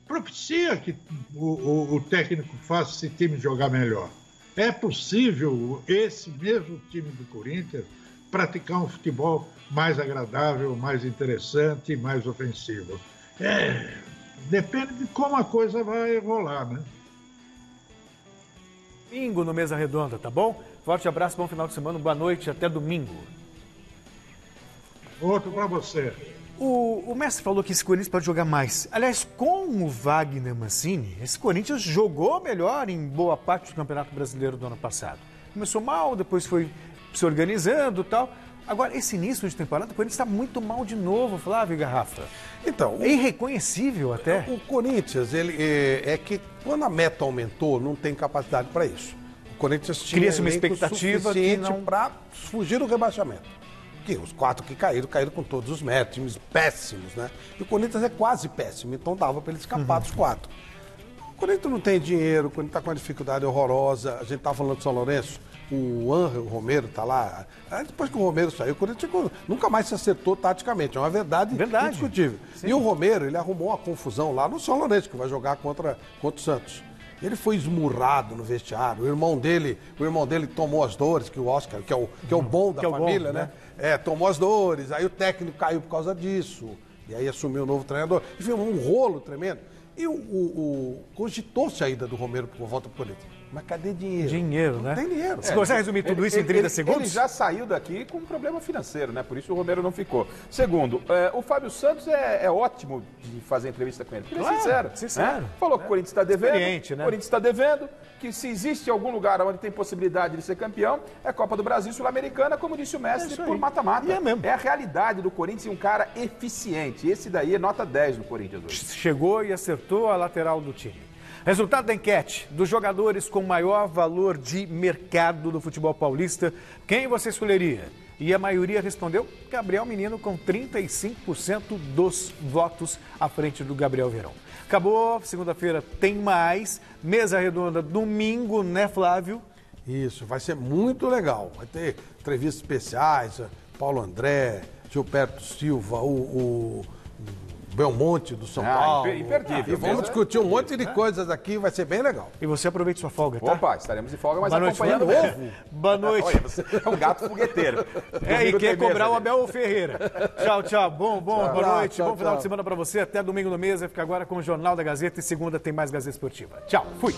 [SPEAKER 4] propicia que o técnico faça esse time jogar melhor. É possível esse mesmo time do Corinthians praticar um futebol mais agradável, mais interessante, mais ofensivo. Depende de como a coisa vai rolar, né?
[SPEAKER 1] Domingo no Mesa Redonda, tá bom? Forte abraço, bom final de semana, boa noite, até domingo.
[SPEAKER 4] Outro para você.
[SPEAKER 1] O mestre falou que esse Corinthians pode jogar mais. Aliás, com o Wagner Mancini, esse Corinthians jogou melhor em boa parte do Campeonato Brasileiro do ano passado. Começou mal, depois foi se organizando e tal. Agora, esse início de temporada, o Corinthians está muito mal de novo, Flávio e Garrafa.
[SPEAKER 3] Então,
[SPEAKER 1] é irreconhecível até.
[SPEAKER 3] O Corinthians, ele é que quando a meta aumentou, não tem capacidade para isso. O Corinthians tinha
[SPEAKER 1] cria-se uma expectativa
[SPEAKER 3] suficiente para fugir do rebaixamento. Que os 4 que caíram com todos os méritos, times péssimos, né? E o Corinthians é quase péssimo, então dava para ele escapar dos 4. O Corinthians não tem dinheiro, o Corinthians está com uma dificuldade horrorosa. A gente estava falando de São Lourenço. O Ángel Romero está lá. Depois que o Romero saiu, o Corinthians nunca mais se acertou taticamente. É uma verdade indiscutível. Sim. E o Romero, ele arrumou uma confusão lá no São Lourenço, que vai jogar contra o Santos. Ele foi esmurrado no vestiário. O irmão dele tomou as dores, que o Oscar, que é o bom da família, né? Tomou as dores. Aí o técnico caiu por causa disso. E aí assumiu o novo treinador. Enfim, um rolo tremendo. E cogitou-se a ida do Romero por volta para o Corinthians. Mas cadê dinheiro?
[SPEAKER 1] Dinheiro, né?
[SPEAKER 3] Não tem dinheiro.
[SPEAKER 1] Você consegue resumir tudo isso em 30 segundos?
[SPEAKER 2] Ele já saiu daqui com um problema financeiro, né? Por isso o Romero não ficou. Segundo, o Fábio Santos é ótimo de fazer entrevista com ele. Porque ele é sincero. Né? Falou que o Corinthians está devendo.
[SPEAKER 1] Né?
[SPEAKER 2] O Corinthians está devendo. Que se existe algum lugar onde tem possibilidade de ser campeão, é a Copa do Brasil Sul-Americana, como disse o mestre, por mata-mata. É a realidade do Corinthians e um cara eficiente. Esse daí é nota 10 no Corinthians hoje.
[SPEAKER 1] Chegou e acertou a lateral do time. Resultado da enquete dos jogadores com maior valor de mercado do futebol paulista, quem você escolheria? E a maioria respondeu Gabriel Menino com 35% dos votos à frente do Gabriel Verón. Acabou, segunda-feira tem mais, Mesa Redonda domingo, né, Flávio?
[SPEAKER 3] Isso, vai ser muito legal. Vai ter entrevistas especiais, Paulo André, Gilberto Silva, o Belmonte do São Paulo.
[SPEAKER 2] Imperdível.
[SPEAKER 3] E vamos discutir um monte de coisas aqui, vai ser bem legal.
[SPEAKER 1] E você aproveite sua folga, tá?
[SPEAKER 2] Opa, estaremos em folga, mas
[SPEAKER 1] Boa noite,
[SPEAKER 2] acompanhando o ovo.
[SPEAKER 1] Boa noite.
[SPEAKER 2] Olha, você é um gato fogueteiro.
[SPEAKER 1] E quer cobrar o Abel Ferreira. Tchau, tchau. Boa noite.
[SPEAKER 3] Tchau,
[SPEAKER 1] Bom final de semana pra você. Até domingo no Mesa. Fica agora com o Jornal da Gazeta e segunda tem mais Gazeta Esportiva. Tchau. Fui.